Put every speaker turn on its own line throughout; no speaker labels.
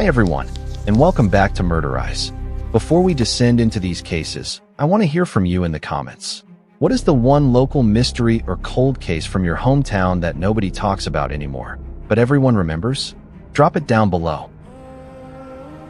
Hi everyone, and welcome back to Notorious. Before we descend into these cases, I want to hear from you in the comments. What is the one local mystery or cold case from your hometown that nobody talks about anymore, but everyone remembers? Drop it down below.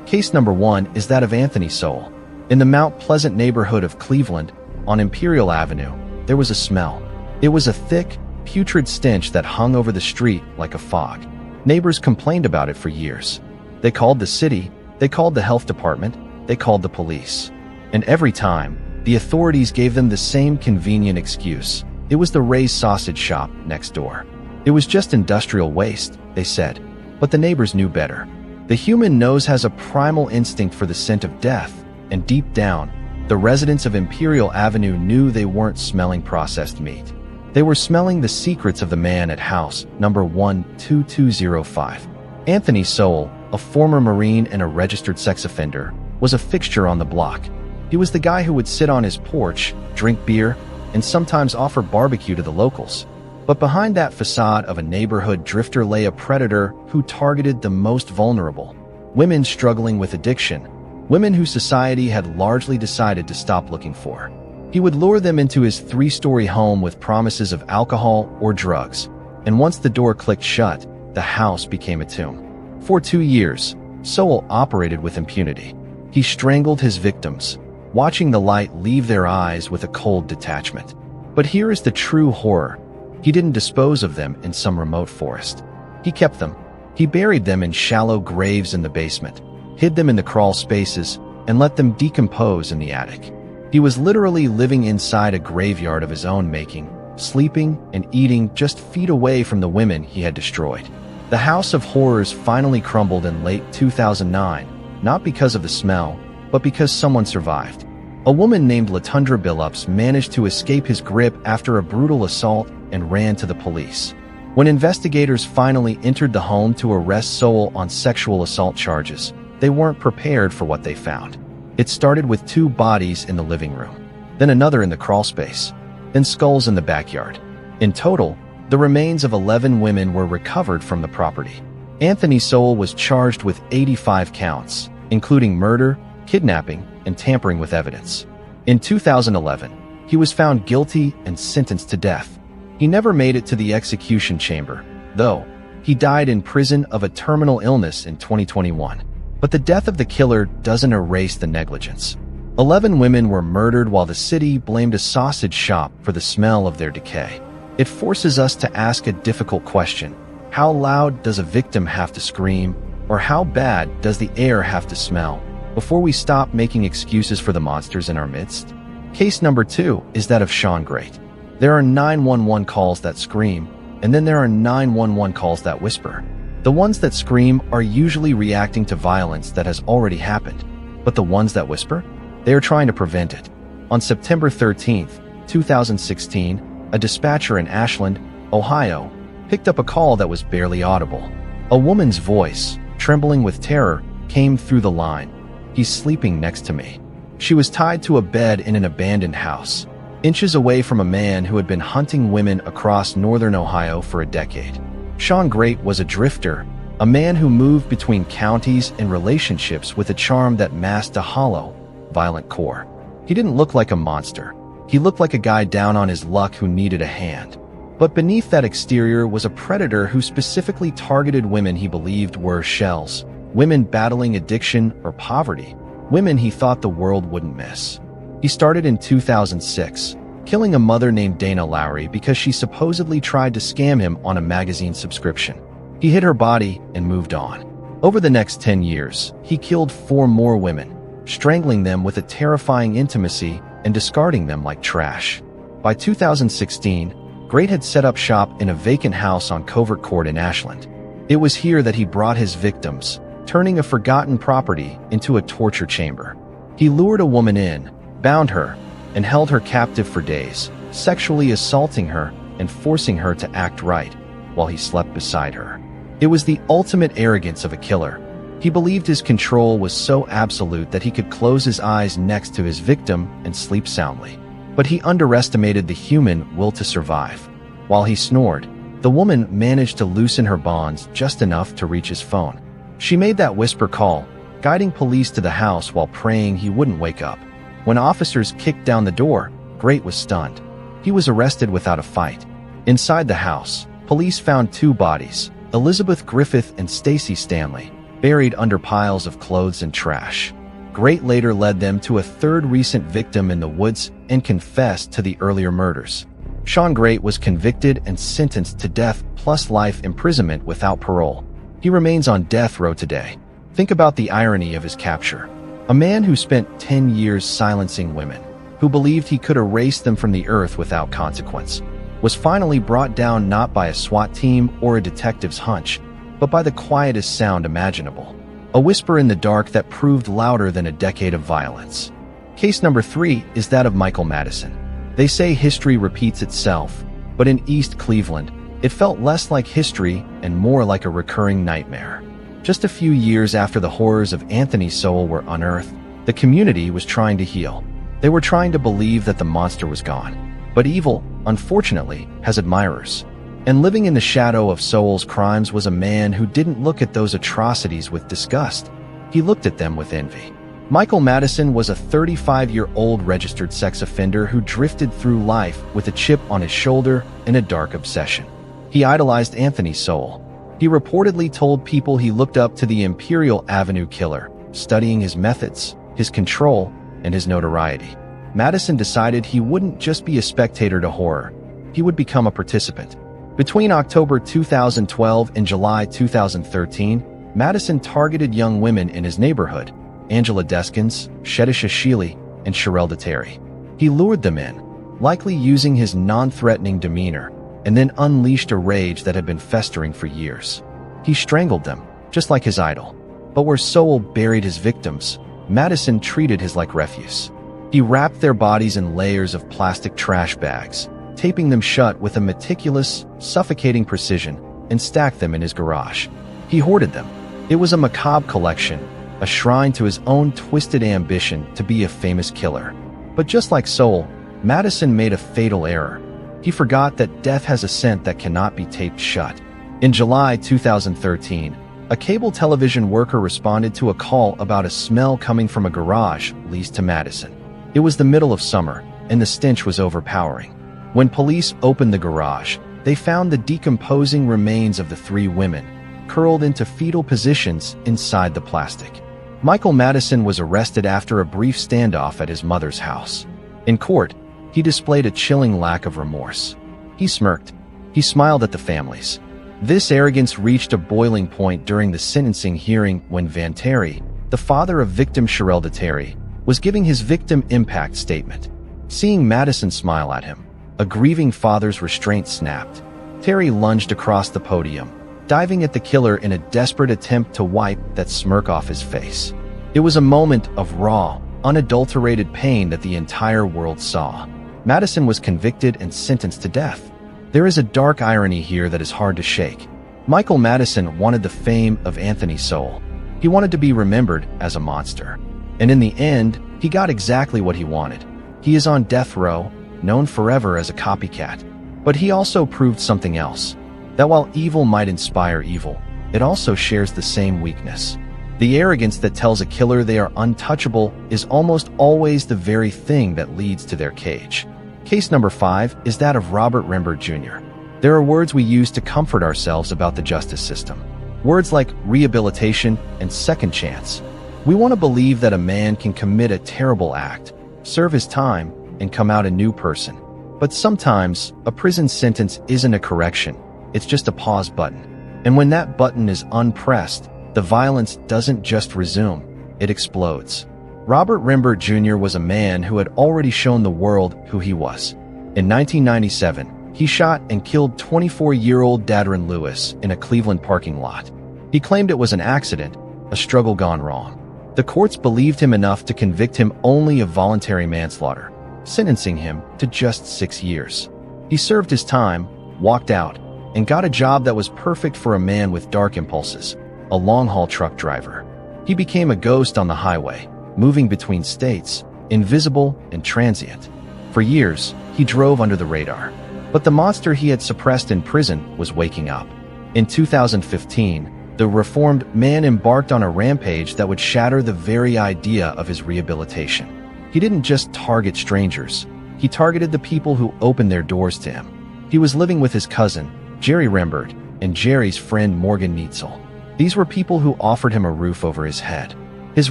Case number 1 is that of Anthony Sowell. In the Mount Pleasant neighborhood of Cleveland, on Imperial Avenue, there was a smell. It was a thick, putrid stench that hung over the street like a fog. Neighbors complained about it for years. They called the city, they called the health department, they called the police. And every time, the authorities gave them the same convenient excuse. It was the Ray's sausage shop next door. It was just industrial waste, they said. But the neighbors knew better. The human nose has a primal instinct for the scent of death, and deep down, the residents of Imperial Avenue knew they weren't smelling processed meat. They were smelling the secrets of the man at house number 12205. Anthony Sowell, a former Marine and a registered sex offender, was a fixture on the block. He was the guy who would sit on his porch, drink beer, and sometimes offer barbecue to the locals. But behind that facade of a neighborhood drifter lay a predator who targeted the most vulnerable: women struggling with addiction, women who society had largely decided to stop looking for. He would lure them into his 3-story home with promises of alcohol or drugs, and once the door clicked shut, the house became a tomb. For 2 years, Sowell operated with impunity. He strangled his victims, watching the light leave their eyes with a cold detachment. But here is the true horror. He didn't dispose of them in some remote forest. He kept them. He buried them in shallow graves in the basement, hid them in the crawl spaces, and let them decompose in the attic. He was literally living inside a graveyard of his own making, sleeping and eating just feet away from the women he had destroyed. The House of Horrors finally crumbled in late 2009, not because of the smell, but because someone survived. A woman named Latundra Billups managed to escape his grip after a brutal assault and ran to the police. When investigators finally entered the home to arrest Sowell on sexual assault charges, they weren't prepared for what they found. It started with 2 bodies in the living room, then another in the crawl space, then skulls in the backyard. In total, the remains of 11 women were recovered from the property. Anthony Sowell was charged with 85 counts, including murder, kidnapping, and tampering with evidence. In 2011, he was found guilty and sentenced to death. He never made it to the execution chamber, though. He died in prison of a terminal illness in 2021. But the death of the killer doesn't erase the negligence. 11 women were murdered while the city blamed a sausage shop for the smell of their decay. It forces us to ask a difficult question. How loud does a victim have to scream, or how bad does the air have to smell, before we stop making excuses for the monsters in our midst? Case number 2 is that of Sean Great. There are 911 calls that scream, and then there are 911 calls that whisper. The ones that scream are usually reacting to violence that has already happened, but the ones that whisper, they are trying to prevent it. On September 13, 2016, a dispatcher in Ashland, Ohio, picked up a call that was barely audible. A woman's voice, trembling with terror, came through the line. "He's sleeping next to me." She was tied to a bed in an abandoned house, inches away from a man who had been hunting women across northern Ohio for a decade. Sean Great was a drifter, a man who moved between counties and relationships with a charm that masked a hollow, violent core. He didn't look like a monster. He looked like a guy down on his luck who needed a hand. But beneath that exterior was a predator who specifically targeted women he believed were shells, women battling addiction or poverty, women he thought the world wouldn't miss. He started in 2006, killing a mother named Dana Lowry because she supposedly tried to scam him on a magazine subscription. He hid her body and moved on. Over the next 10 years, he killed 4 more women, strangling them with a terrifying intimacy and discarding them like trash. By 2016, Great had set up shop in a vacant house on Covert Court in Ashland. It was here that he brought his victims, turning a forgotten property into a torture chamber. He lured a woman in, bound her, and held her captive for days, sexually assaulting her and forcing her to act right while he slept beside her. It was the ultimate arrogance of a killer. He believed his control was so absolute that he could close his eyes next to his victim and sleep soundly. But he underestimated the human will to survive. While he snored, the woman managed to loosen her bonds just enough to reach his phone. She made that whisper call, guiding police to the house while praying he wouldn't wake up. When officers kicked down the door, Great was stunned. He was arrested without a fight. Inside the house, police found two bodies, Elizabeth Griffith and Stacy Stanley, buried under piles of clothes and trash. Great later led them to a third recent victim in the woods and confessed to the earlier murders. Sean Great was convicted and sentenced to death plus life imprisonment without parole. He remains on death row today. Think about the irony of his capture. A man who spent 10 years silencing women, who believed he could erase them from the earth without consequence, was finally brought down not by a SWAT team or a detective's hunch, but by the quietest sound imaginable. A whisper in the dark that proved louder than a decade of violence. Case number 3 is that of Michael Madison. They say history repeats itself, but in East Cleveland, it felt less like history and more like a recurring nightmare. Just a few years after the horrors of Anthony's soul were unearthed, the community was trying to heal. They were trying to believe that the monster was gone. But evil, unfortunately, has admirers. And living in the shadow of Sowell's crimes was a man who didn't look at those atrocities with disgust. He looked at them with envy. Michael Madison was a 35-year-old registered sex offender who drifted through life with a chip on his shoulder and a dark obsession. He idolized Anthony Sowell. He reportedly told people he looked up to the Imperial Avenue killer, studying his methods, his control, and his notoriety. Madison decided he wouldn't just be a spectator to horror, he would become a participant. Between October 2012 and July 2013, Madison targeted young women in his neighborhood, Angela Deskins, Shedisha Sheely, and Sherelle DeTerry. He lured them in, likely using his non-threatening demeanor, and then unleashed a rage that had been festering for years. He strangled them, just like his idol. But where Sowell buried his victims, Madison treated his like refuse. He wrapped their bodies in layers of plastic trash bags, taping them shut with a meticulous, suffocating precision, and stacked them in his garage. He hoarded them. It was a macabre collection, a shrine to his own twisted ambition to be a famous killer. But just like Sowell, Madison made a fatal error. He forgot that death has a scent that cannot be taped shut. In July 2013, a cable television worker responded to a call about a smell coming from a garage leased to Madison. It was the middle of summer, and the stench was overpowering. When police opened the garage, they found the decomposing remains of the three women, curled into fetal positions inside the plastic. Michael Madison was arrested after a brief standoff at his mother's house. In court, he displayed a chilling lack of remorse. He smirked. He smiled at the families. This arrogance reached a boiling point during the sentencing hearing when Van Terry, the father of victim Sherelle DeTerry, was giving his victim impact statement. Seeing Madison smile at him, a grieving father's restraint snapped. Terry lunged across the podium, diving at the killer in a desperate attempt to wipe that smirk off his face. It was a moment of raw, unadulterated pain that the entire world saw. Madison was convicted and sentenced to death. There is a dark irony here that is hard to shake. Michael Madison wanted the fame of Anthony Sowell. He wanted to be remembered as a monster. And in the end, he got exactly what he wanted. He is on death row, known forever as a copycat. But he also proved something else. That while evil might inspire evil, it also shares the same weakness. The arrogance that tells a killer they are untouchable is almost always the very thing that leads to their cage. Case number 5 is that of Robert Rembert Jr. There are words we use to comfort ourselves about the justice system. Words like rehabilitation and second chance. We want to believe that a man can commit a terrible act, serve his time, and come out a new person. But sometimes, a prison sentence isn't a correction, it's just a pause button. And when that button is unpressed, the violence doesn't just resume, it explodes. Robert Rembert Jr. was a man who had already shown the world who he was. In 1997, he shot and killed 24-year-old Dadron Lewis in a Cleveland parking lot. He claimed it was an accident, a struggle gone wrong. The courts believed him enough to convict him only of voluntary manslaughter, sentencing him to just 6 years. He served his time, walked out, and got a job that was perfect for a man with dark impulses, a long-haul truck driver. He became a ghost on the highway, moving between states, invisible and transient. For years, he drove under the radar. But the monster he had suppressed in prison was waking up. In 2015, The reformed man embarked on a rampage that would shatter the very idea of his rehabilitation. He didn't just target strangers. He targeted the people who opened their doors to him. He was living with his cousin, Jerry Rembert, and Jerry's friend Morgan Neitzel. These were people who offered him a roof over his head. His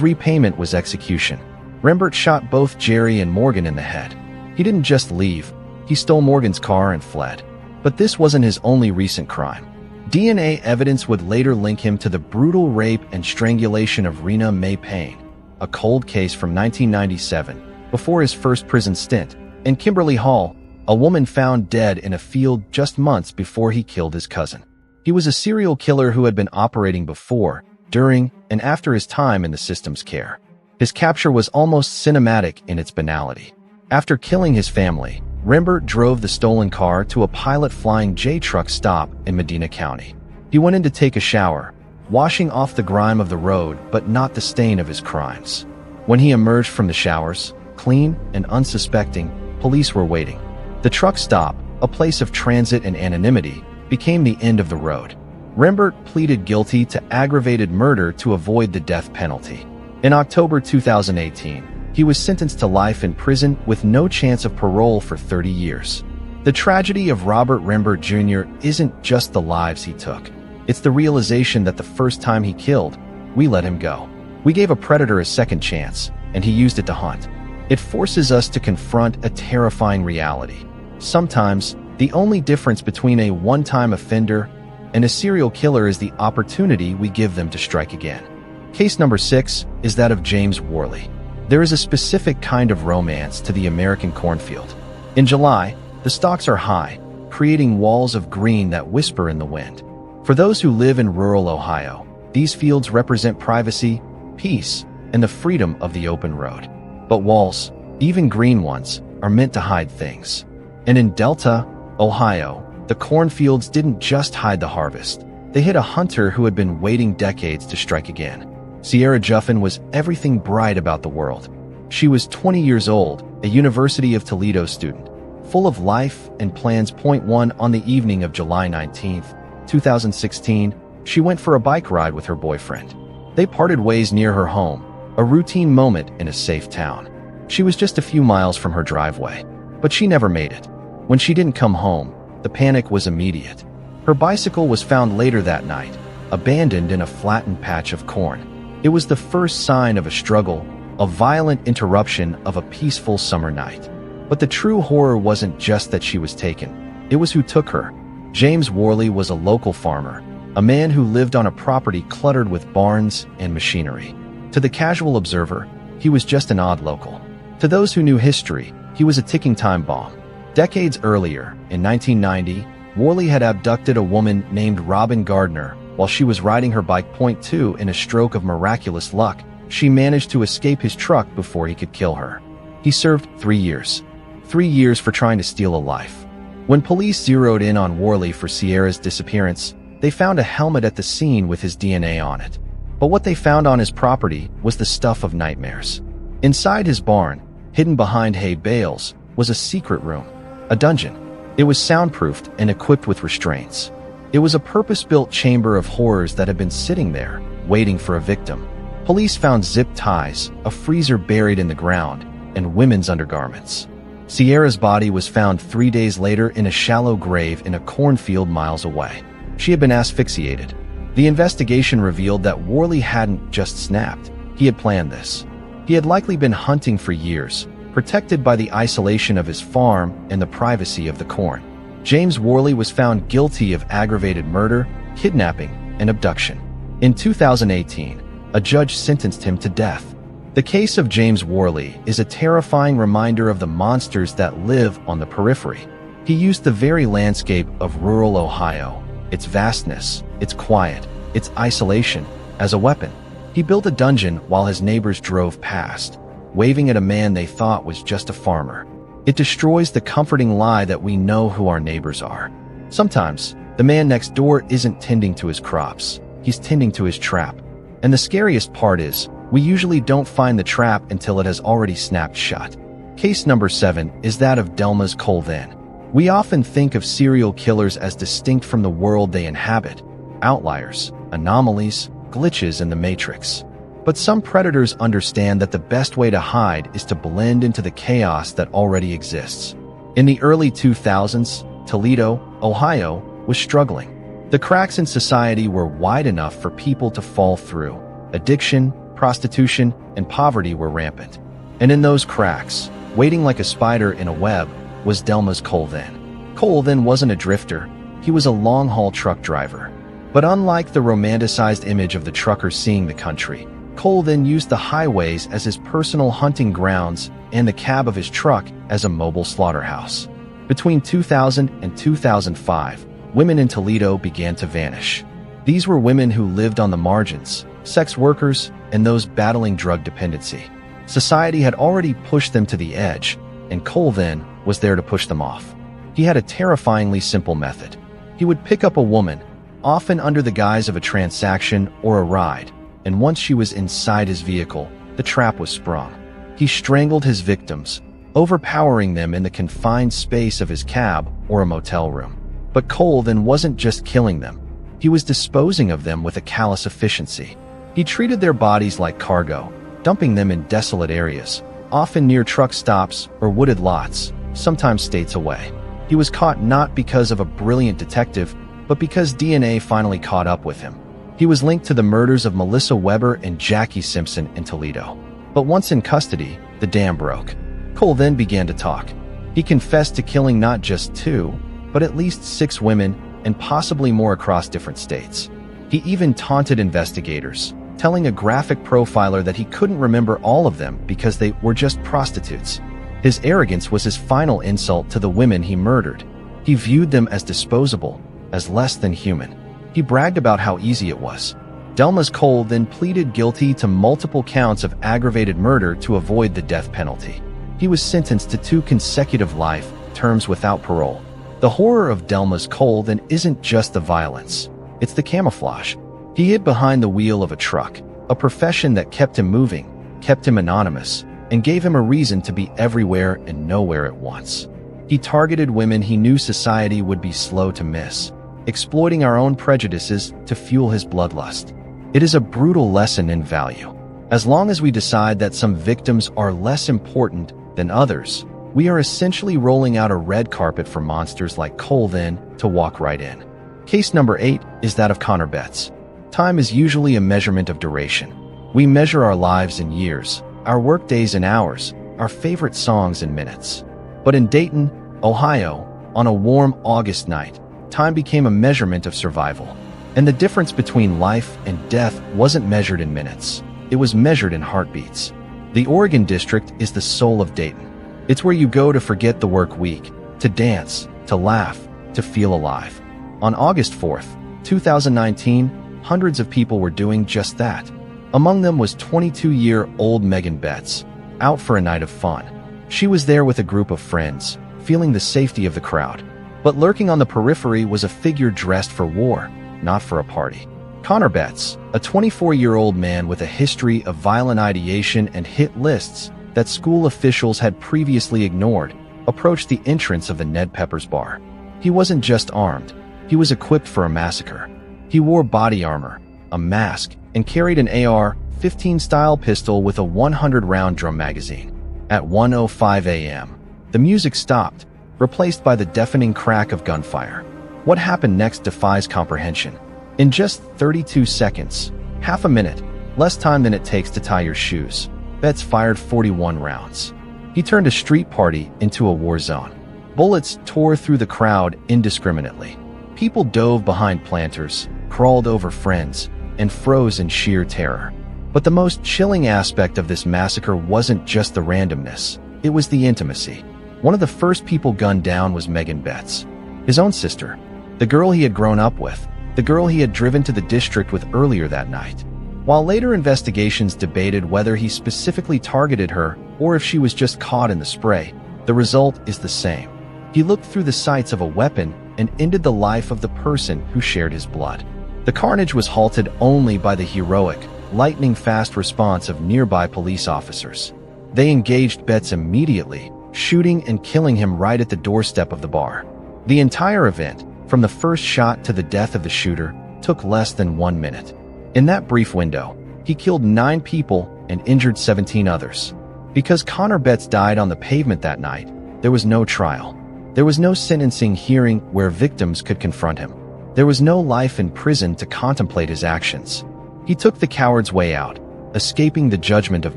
repayment was execution. Rembert shot both Jerry and Morgan in the head. He didn't just leave. He stole Morgan's car and fled. But this wasn't his only recent crime. DNA evidence would later link him to the brutal rape and strangulation of Rena Mae Payne, a cold case from 1997, before his first prison stint, and Kimberly Hall, a woman found dead in a field just months before he killed his cousin. He was a serial killer who had been operating before, during, and after his time in the system's care. His capture was almost cinematic in its banality. After killing his family, Rembert drove the stolen car to a Pilot Flying J truck stop in Medina County. He went in to take a shower, washing off the grime of the road but not the stain of his crimes. When he emerged from the showers, clean and unsuspecting, police were waiting. The truck stop, a place of transit and anonymity, became the end of the road. Rembert pleaded guilty to aggravated murder to avoid the death penalty. In October 2018, he was sentenced to life in prison with no chance of parole for 30 years. The tragedy of Robert Rembert Jr. isn't just the lives he took. It's the realization that the first time he killed, we let him go. We gave a predator a second chance, and he used it to hunt. It forces us to confront a terrifying reality. Sometimes, the only difference between a one-time offender and a serial killer is the opportunity we give them to strike again. Case number 6 is that of James Worley. There is a specific kind of romance to the American cornfield. In July, the stalks are high, creating walls of green that whisper in the wind. For those who live in rural Ohio, these fields represent privacy, peace, and the freedom of the open road. But walls, even green ones, are meant to hide things. And in Delta, Ohio, the cornfields didn't just hide the harvest. They hid a hunter who had been waiting decades to strike again. Sierra Juffin was everything bright about the world. She was 20 years old, a University of Toledo student, full of life and plans. One on the evening of July 19, 2016, she went for a bike ride with her boyfriend. They parted ways near her home, a routine moment in a safe town. She was just a few miles from her driveway, but she never made it. When she didn't come home, the panic was immediate. Her bicycle was found later that night, abandoned in a flattened patch of corn. It was the first sign of a struggle, a violent interruption of a peaceful summer night. But the true horror wasn't just that she was taken. It was who took her. James Worley was a local farmer, a man who lived on a property cluttered with barns and machinery. To the casual observer, he was just an odd local. To those who knew history, he was a ticking time bomb. Decades earlier, in 1990, Worley had abducted a woman named Robin Gardner while she was riding her bike. 2 In a stroke of miraculous luck, she managed to escape his truck before he could kill her. He served 3 years. 3 years for trying to steal a life. When police zeroed in on Worley for Sierra's disappearance, they found a helmet at the scene with his DNA on it. But what they found on his property was the stuff of nightmares. Inside his barn, hidden behind hay bales, was a secret room, a dungeon. It was soundproofed and equipped with restraints. It was a purpose-built chamber of horrors that had been sitting there, waiting for a victim. Police found zip ties, a freezer buried in the ground, and women's undergarments. Sierra's body was found 3 days later in a shallow grave in a cornfield miles away. She had been asphyxiated. The investigation revealed that Worley hadn't just snapped. He had planned this. He had likely been hunting for years, protected by the isolation of his farm and the privacy of the corn. James Worley was found guilty of aggravated murder, kidnapping, and abduction. In 2018, a judge sentenced him to death. The case of James Worley is a terrifying reminder of the monsters that live on the periphery. He used the very landscape of rural Ohio, its vastness, its quiet, its isolation, as a weapon. He built a dungeon while his neighbors drove past, waving at a man they thought was just a farmer. It destroys the comforting lie that we know who our neighbors are. Sometimes, the man next door isn't tending to his crops, he's tending to his trap. And the scariest part is, we usually don't find the trap until it has already snapped shut. Case number 7 is that of Delma's Colvin. We often think of serial killers as distinct from the world they inhabit, outliers. anomalies, glitches in the matrix. But some predators understand that the best way to hide is to blend into the chaos that already exists. In the early 2000s, Toledo, Ohio, was struggling. The cracks in society were wide enough for people to fall through. Addiction, prostitution, and poverty were rampant. And in those cracks, waiting like a spider in a web, was Delmas Colvin. Colvin wasn't a drifter, he was a long-haul truck driver. But unlike the romanticized image of the trucker seeing the country, Colvin used the highways as his personal hunting grounds and the cab of his truck as a mobile slaughterhouse. Between 2000 and 2005, women in Toledo began to vanish. These were women who lived on the margins, sex workers, and those battling drug dependency. Society had already pushed them to the edge, and Colvin was there to push them off. He had a terrifyingly simple method. He would pick up a woman, often under the guise of a transaction or a ride, and once she was inside his vehicle, the trap was sprung. He strangled his victims, overpowering them in the confined space of his cab or a motel room. But Colvin wasn't just killing them. He was disposing of them with a callous efficiency. He treated their bodies like cargo, dumping them in desolate areas, often near truck stops or wooded lots, sometimes states away. He was caught not because of a brilliant detective, but because DNA finally caught up with him. He was linked to the murders of Melissa Weber and Jackie Simpson in Toledo. But once in custody, the dam broke. Colvin began to talk. He confessed to killing not just 2, but at least 6 women and possibly more across different states. He even taunted investigators, telling a graphic profiler that he couldn't remember all of them because they were just prostitutes. His arrogance was his final insult to the women he murdered. He viewed them as disposable, as less than human. He bragged about how easy it was. Delmas Colvin pleaded guilty to multiple counts of aggravated murder to avoid the death penalty. He was sentenced to 2 consecutive life terms without parole. The horror of Delmas Colvin isn't just the violence, it's the camouflage. He hid behind the wheel of a truck, a profession that kept him moving, kept him anonymous, and gave him a reason to be everywhere and nowhere at once. He targeted women he knew society would be slow to miss, exploiting our own prejudices to fuel his bloodlust. It is a brutal lesson in value. As long as we decide that some victims are less important than others, we are essentially rolling out a red carpet for monsters like Colvin to walk right in. Case number 8 is that of Connor Betts. Time is usually a measurement of duration. We measure our lives in years, our workdays in hours, our favorite songs in minutes. But in Dayton, Ohio, on a warm August night, time became a measurement of survival. And the difference between life and death wasn't measured in minutes. It was measured in heartbeats. The Oregon District is the soul of Dayton. It's where you go to forget the work week, to dance, to laugh, to feel alive. On August 4th, 2019, hundreds of people were doing just that. Among them was 22-year-old Megan Betts, out for a night of fun. She was there with a group of friends, feeling the safety of the crowd. But lurking on the periphery was a figure dressed for war, not for a party. Connor Betts, a 24-year-old man with a history of violent ideation and hit lists that school officials had previously ignored, approached the entrance of the Ned Pepper's bar. He wasn't just armed, he was equipped for a massacre. He wore body armor, a mask, and carried an AR-15 style pistol with a 100-round drum magazine. At 1:05 a.m., the music stopped, replaced by the deafening crack of gunfire. What happened next defies comprehension. In just 32 seconds, half a minute, less time than it takes to tie your shoes, Betts fired 41 rounds. He turned a street party into a war zone. Bullets tore through the crowd indiscriminately. People dove behind planters, crawled over friends, and froze in sheer terror. But the most chilling aspect of this massacre wasn't just the randomness, it was the intimacy. One of the first people gunned down was Megan Betts, his own sister, the girl he had grown up with, the girl he had driven to the district with earlier that night. While later investigations debated whether he specifically targeted her or if she was just caught in the spray, the result is the same. He looked through the sights of a weapon and ended the life of the person who shared his blood. The carnage was halted only by the heroic, lightning-fast response of nearby police officers. They engaged Betts immediately, shooting and killing him right at the doorstep of the bar. The entire event, from the first shot to the death of the shooter, took less than 1 minute. In that brief window, he killed 9 people and injured 17 others. Because Connor Betts died on the pavement that night, there was no trial. There was no sentencing hearing where victims could confront him. There was no life in prison to contemplate his actions. He took the coward's way out, escaping the judgment of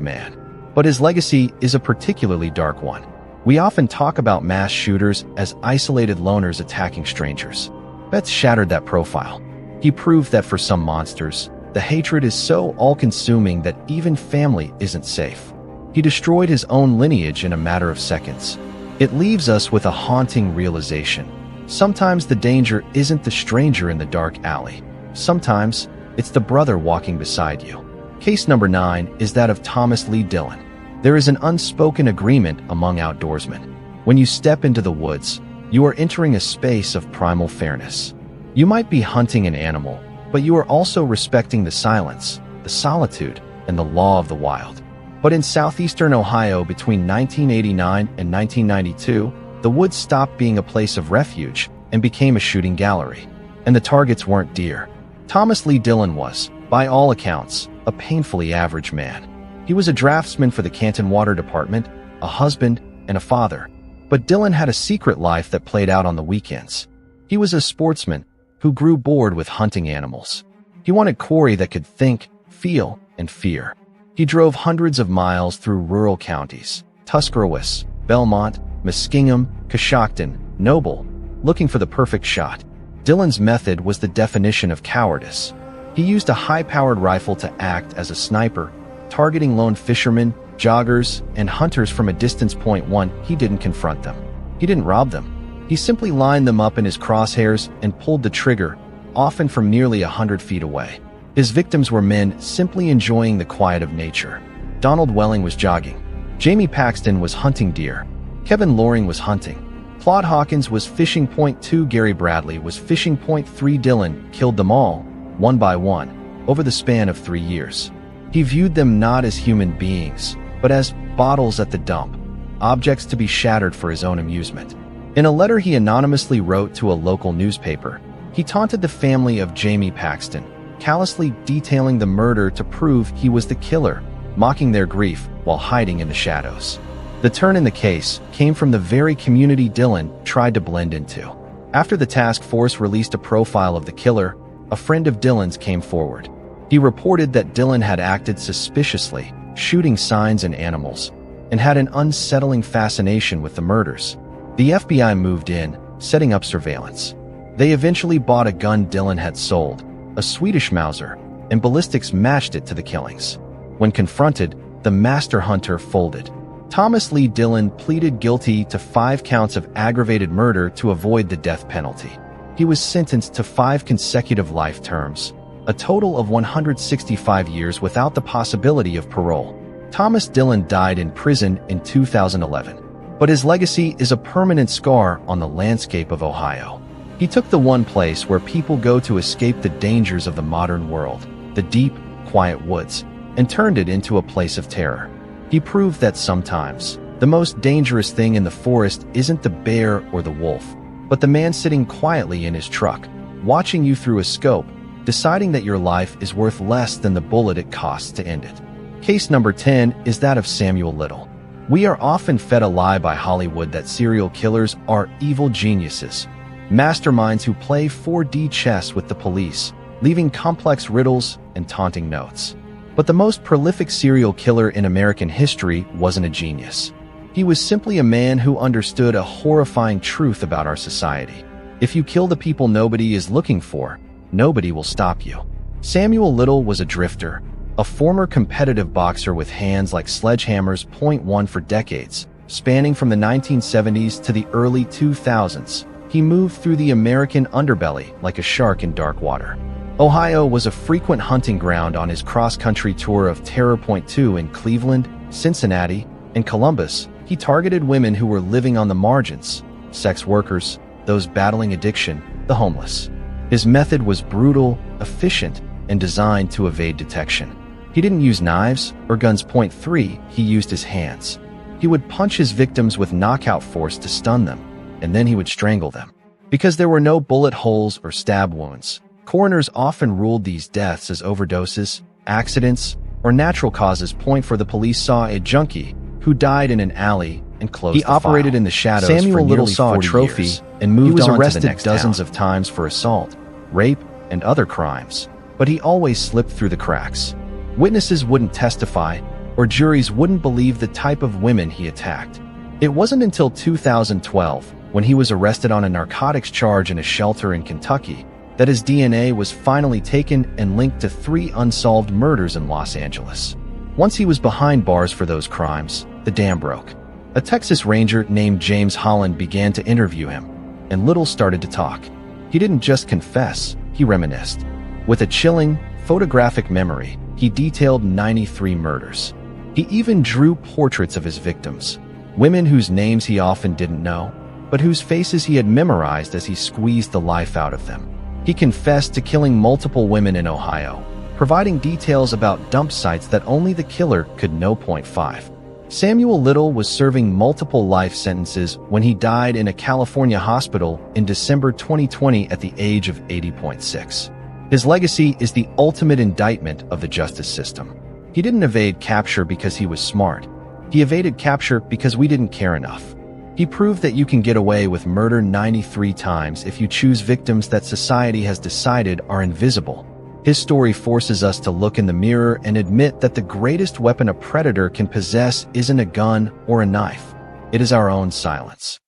man. But his legacy is a particularly dark one. We often talk about mass shooters as isolated loners attacking strangers. Betts shattered that profile. He proved that for some monsters, the hatred is so all-consuming that even family isn't safe. He destroyed his own lineage in a matter of seconds. It leaves us with a haunting realization. Sometimes the danger isn't the stranger in the dark alley. Sometimes it's the brother walking beside you. Case number 9 is that of Thomas Lee Dillon. There is an unspoken agreement among outdoorsmen. When you step into the woods, you are entering a space of primal fairness. You might be hunting an animal, but you are also respecting the silence, the solitude, and the law of the wild. But in southeastern Ohio between 1989 and 1992, the woods stopped being a place of refuge and became a shooting gallery. And the targets weren't deer. Thomas Lee Dillon was, by all accounts, a painfully average man. He was a draftsman for the Canton Water Department, a husband, and a father. But Dillon had a secret life that played out on the weekends. He was a sportsman who grew bored with hunting animals. He wanted quarry that could think, feel, and fear. He drove hundreds of miles through rural counties, Tuscarawas, Belmont, Muskingum, Coshocton, Noble, looking for the perfect shot. Dillon's method was the definition of cowardice. He used a high-powered rifle to act as a sniper, targeting lone fishermen, joggers, and hunters from a distance. Point 1, he didn't confront them. He didn't rob them. He simply lined them up in his crosshairs and pulled the trigger, often from nearly 100 feet away. His victims were men simply enjoying the quiet of nature. Donald Welling was jogging. Jamie Paxton was hunting deer. Kevin Loring was hunting. Claude Hawkins was fishing. Point 2, Gary Bradley was fishing. Point 3, Dillon killed them all, one by one, over the span of 3 years. He viewed them not as human beings, but as bottles at the dump, objects to be shattered for his own amusement. In a letter he anonymously wrote to a local newspaper, he taunted the family of Jamie Paxton, callously detailing the murder to prove he was the killer, mocking their grief while hiding in the shadows. The turn in the case came from the very community Dillon tried to blend into. After the task force released a profile of the killer, a friend of Dillon's came forward. He reported that Dillon had acted suspiciously, shooting signs and animals, and had an unsettling fascination with the murders. The FBI moved in, setting up surveillance. They eventually bought a gun Dillon had sold, a Swedish Mauser, and ballistics matched it to the killings. When confronted, the master hunter folded. Thomas Lee Dillon pleaded guilty to 5 counts of aggravated murder to avoid the death penalty. He was sentenced to 5 consecutive life terms, a total of 165 years without the possibility of parole. Thomas Dillon died in prison in 2011, but his legacy is a permanent scar on the landscape of Ohio. He took the one place where people go to escape the dangers of the modern world, the deep, quiet woods, and turned it into a place of terror. He proved that sometimes, the most dangerous thing in the forest isn't the bear or the wolf, but the man sitting quietly in his truck, watching you through a scope, deciding that your life is worth less than the bullet it costs to end it. Case number 10 is that of Samuel Little. We are often fed a lie by Hollywood that serial killers are evil geniuses, masterminds who play 4D chess with the police, leaving complex riddles and taunting notes. But the most prolific serial killer in American history wasn't a genius. He was simply a man who understood a horrifying truth about our society. If you kill the people nobody is looking for, nobody will stop you. Samuel Little was a drifter, a former competitive boxer with hands like sledgehammers. Point 1, for decades, spanning from the 1970s to the early 2000s, he moved through the American underbelly like a shark in dark water. Ohio was a frequent hunting ground on his cross-country tour of terror. Point 2, in Cleveland, Cincinnati, and Columbus, he targeted women who were living on the margins, sex workers, those battling addiction, the homeless. His method was brutal, efficient, and designed to evade detection. He didn't use knives or guns. Point 3, he used his hands. He would punch his victims with knockout force to stun them, and then he would strangle them. Because there were no bullet holes or stab wounds, Coroners often ruled these deaths as overdoses, accidents, or natural causes. Point for the police saw a junkie who died in an alley and closed the file. He operated in the shadows
Samuel
for
Little
nearly
saw a
40
trophy
years and moved
was
on
arrested
to the next dozens
town.
of times for assault, rape, and other crimes, but he always slipped through the cracks. Witnesses wouldn't testify, or juries wouldn't believe the type of women he attacked. It wasn't until 2012, when he was arrested on a narcotics charge in a shelter in Kentucky, that his DNA was finally taken and linked to 3 unsolved murders in Los Angeles. Once he was behind bars for those crimes, the dam broke. A Texas Ranger named James Holland began to interview him, and Little started to talk. He didn't just confess, he reminisced. With a chilling, photographic memory, he detailed 93 murders. He even drew portraits of his victims, women whose names he often didn't know, but whose faces he had memorized as he squeezed the life out of them. He confessed to killing multiple women in Ohio, providing details about dump sites that only the killer could know. 5. Samuel Little was serving multiple life sentences when he died in a California hospital in December 2020 at the age of 80.6. His legacy is the ultimate indictment of the justice system. He didn't evade capture because he was smart. He evaded capture because we didn't care enough. He proved that you can get away with murder 93 times if you choose victims that society has decided are invisible. His story forces us to look in the mirror and admit that the greatest weapon a predator can possess isn't a gun or a knife. It is our own silence.